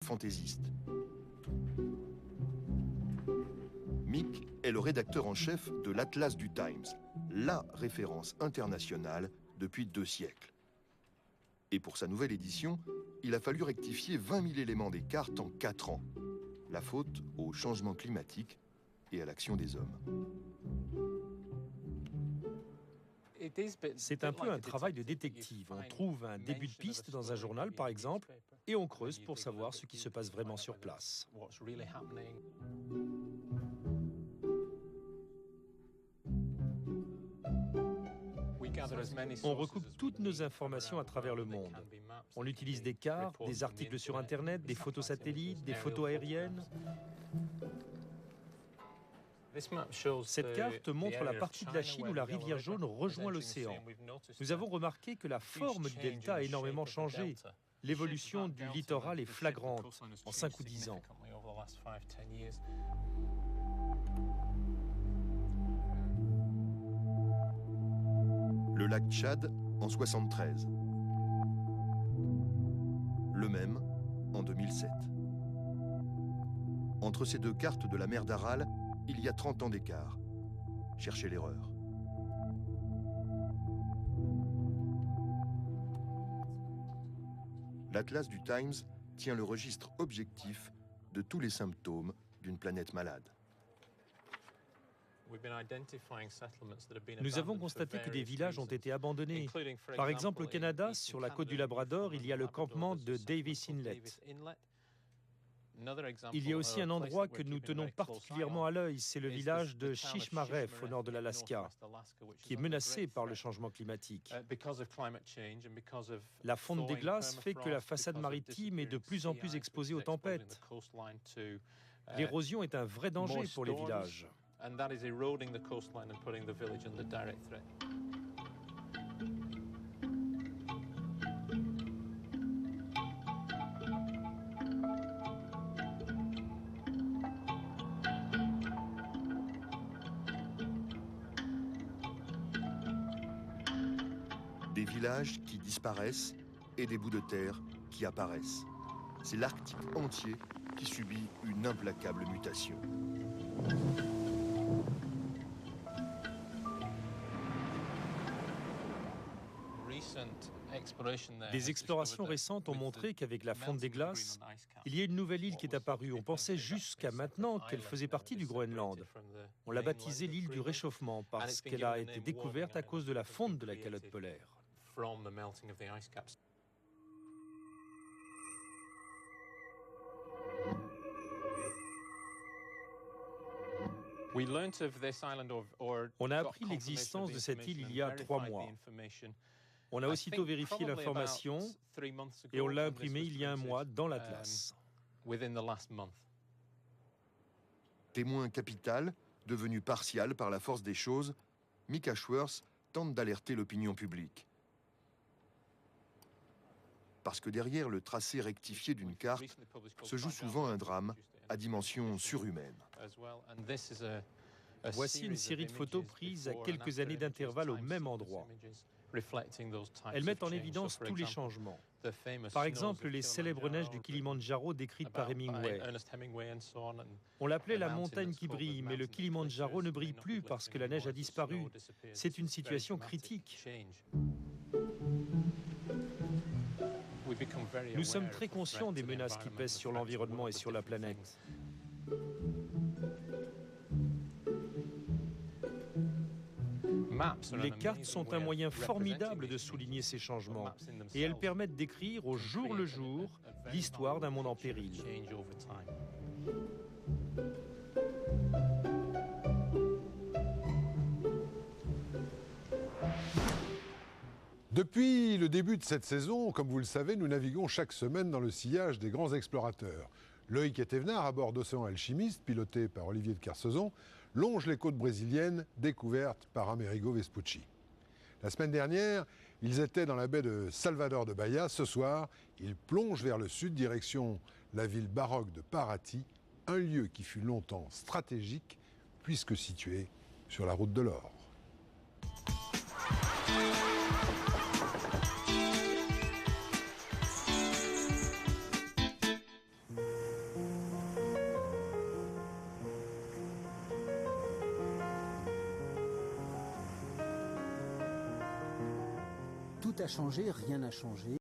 fantaisiste. Mick est le rédacteur en chef de l'Atlas du Times, la référence internationale depuis 2 siècles. Et pour sa nouvelle édition, il a fallu rectifier 20 000 éléments des cartes en 4 ans. La faute au changement climatique et à l'action des hommes. C'est un peu un travail de détective. On trouve un début de piste dans un journal, par exemple, et on creuse pour savoir ce qui se passe vraiment sur place. On recoupe toutes nos informations à travers le monde. On utilise des cartes, des articles sur Internet, des photos satellites, des photos aériennes. Cette carte montre la partie de la Chine où la rivière Jaune rejoint l'océan. Nous avons remarqué que la forme du delta a énormément changé. L'évolution du littoral est flagrante en 5 ou 10 ans. Le lac Tchad en 73. Le même en 2007. Entre ces 2 cartes de la mer d'Aral, il y a 30 ans d'écart. Cherchez l'erreur. L'Atlas du Times tient le registre objectif de tous les symptômes d'une planète malade. Nous avons constaté que des villages ont été abandonnés. Par exemple, au Canada, sur la côte du Labrador, il y a le campement de Davis Inlet. Il y a aussi un endroit que nous tenons particulièrement à l'œil, c'est le village de Shishmaref, au nord de l'Alaska, qui est menacé par le changement climatique. La fonte des glaces fait que la façade maritime est de plus en plus exposée aux tempêtes. L'érosion est un vrai danger pour les villages. Des villages qui disparaissent et des bouts de terre qui apparaissent. C'est l'Arctique entier qui subit une implacable mutation. Des explorations récentes ont montré qu'avec la fonte des glaces, il y a une nouvelle île qui est apparue. On pensait jusqu'à maintenant qu'elle faisait partie du Groenland. On l'a baptisée l'île du réchauffement parce qu'elle a été découverte à cause de la fonte de la calotte polaire. On a appris l'existence de cette île il y a 3 mois. On a aussitôt vérifié l'information et on l'a imprimée il y a 1 mois dans l'Atlas. Témoin capital, devenu partial par la force des choses, Mick Ashworth tente d'alerter l'opinion publique. Parce que derrière le tracé rectifié d'une carte se joue souvent un drame à dimension surhumaine. Voici une série de photos prises à quelques années d'intervalle au même endroit. Elles mettent en évidence tous les changements. Par exemple, les célèbres neiges du Kilimandjaro décrites par Hemingway. On l'appelait la montagne qui brille, mais le Kilimandjaro ne brille plus parce que la neige a disparu. C'est une situation critique. Nous sommes très conscients des menaces qui pèsent sur l'environnement et sur la planète. Les cartes sont un moyen formidable de souligner ces changements et elles permettent d'écrire au jour le jour l'histoire d'un monde en péril. Depuis le début de cette saison, comme vous le savez, nous naviguons chaque semaine dans le sillage des grands explorateurs. Loïc et Thévenard, à bord d'Océan Alchimiste, piloté par Olivier de Kersauzon, longe les côtes brésiliennes découvertes par Amerigo Vespucci. La semaine dernière, ils étaient dans la baie de Salvador de Bahia. Ce soir, ils plongent vers le sud, direction la ville baroque de Paraty, un lieu qui fut longtemps stratégique, puisque situé sur la route de l'or. Tout a changé, rien n'a changé.